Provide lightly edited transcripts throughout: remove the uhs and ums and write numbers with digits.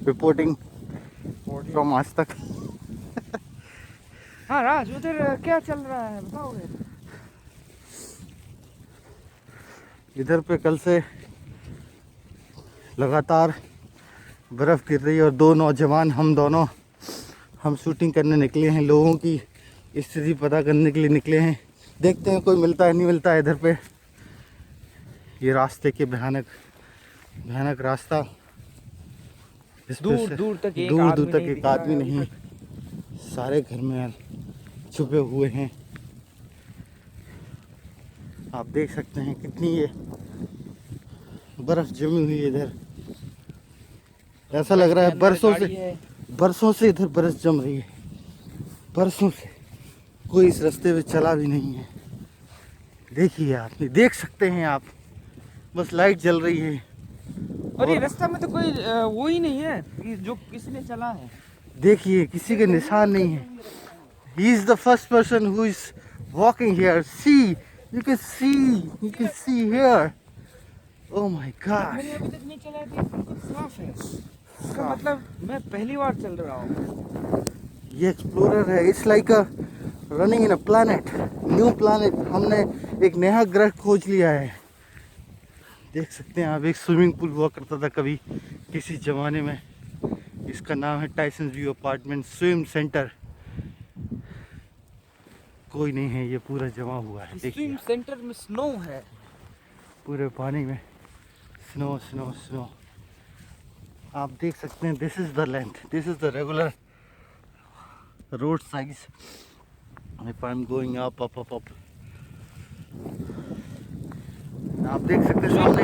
Reporting from आज तक। हाँ राज, उधर क्या चल रहा है बताओगे? इधर पे कल से लगातार बर्फ़ गिर रही है और दो नौजवान हम शूटिंग करने निकले हैं, लोगों की स्थिति पता करने के लिए निकले हैं। देखते हैं कोई मिलता है नहीं मिलता है इधर पे। ये रास्ते के भयानक भयानक रास्ता, इस पे दूर से दूर तक एक दूर आदमी दूर तक नहीं एक दिख रहा आदमी है नहीं, सारे घर में छुपे हुए हैं। आप देख सकते हैं कितनी ये बर्फ जमी हुई है इधर। ऐसा लग रहा है बरसों से इधर बर्फ जम रही है, बरसों से कोई इस रास्ते पे चला भी नहीं है। देखिए, आप देख सकते हैं, आप बस लाइट जल रही है। और ये रास्ता में तो कोई वो ही नहीं है कि जो किसी ने चला है। देखिए, किसी के निशान नहीं है। He is the first person who is walking here. See, you can see here. Oh my God. मैंने अभी तक नहीं चला है, बिल्कुल साफ है। इसका मतलब मैं पहली बार चल रहा हूँ। ये एक्सप्लोरर है। It's like a running in a planet, new planet. हमने एक नया ग्रह खोज लिया है। देख सकते हैं आप, एक स्विमिंग पूल हुआ करता था कभी किसी जमाने में। इसका नाम है Tyson view apartment swim centre. कोई नहीं है, ये पूरा जमा हुआ है। देखिए, स्विम सेंटर में स्नो है, पूरे पानी में स्नो स्नो स्नो। आप देख सकते हैं, this is the length, this is the regular road size. If I am going up up up up, आप देख सकते हैं सामने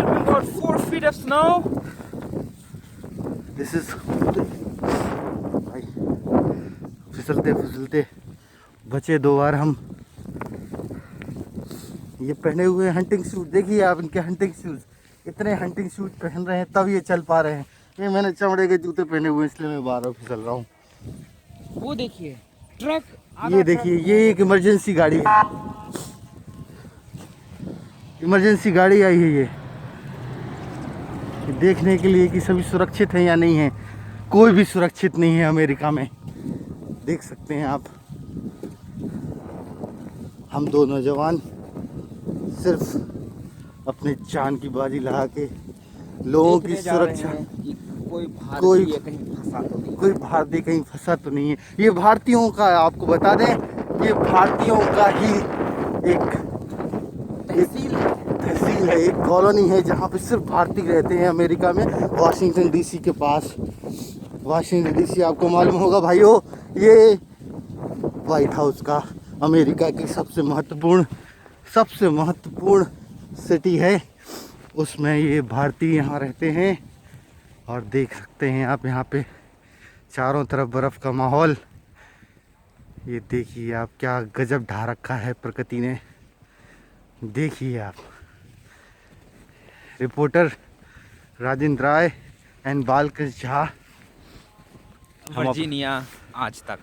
4 feet of snow. This is, भाई फिसलते फिसलते बचे 2 बार हम। ये पहने हुए हंटिंग सूट, देखिए आप इनके हंटिंग शूज। इतने हंटिंग शूज पहन रहे हैं तब ये चल पा रहे हैं। ये मैंने चमड़े के जूते पहने हुए हैं, इसलिए मैं बार बार फिसल रहा हूँ। वो देखिए ट्रक, ये देखिए, ये एक इमरजेंसी गाड़ी है। इमरजेंसी गाड़ी आई है ये देखने के लिए कि सभी सुरक्षित हैं या नहीं है। कोई भी सुरक्षित नहीं है अमेरिका में। देख सकते हैं आप, हम 2 नौजवान सिर्फ अपने जान की बाजी लगा के लोगों की सुरक्षा। कोई भारतीय कहीं फंसा तो नहीं है। ये भारतीयों का, आपको बता दें, ये भारतीयों का ही एक तहसील है, एक कॉलोनी है जहाँ पे सिर्फ भारतीय रहते हैं अमेरिका में, वाशिंगटन डीसी के पास। वाशिंगटन डीसी आपको मालूम होगा भाइयों, ये व्हाइट हाउस का अमेरिका की सबसे महत्वपूर्ण सिटी है। उसमें ये भारतीय यहाँ रहते हैं। और देख सकते हैं आप यहाँ पे चारों तरफ बर्फ़ का माहौल। ये देखिए आप, क्या गजब ढा रखा है प्रकृति ने। देखिए आप। Reporter Rajendra Rai and Balkrishna Jha, Virginia Aaj तक।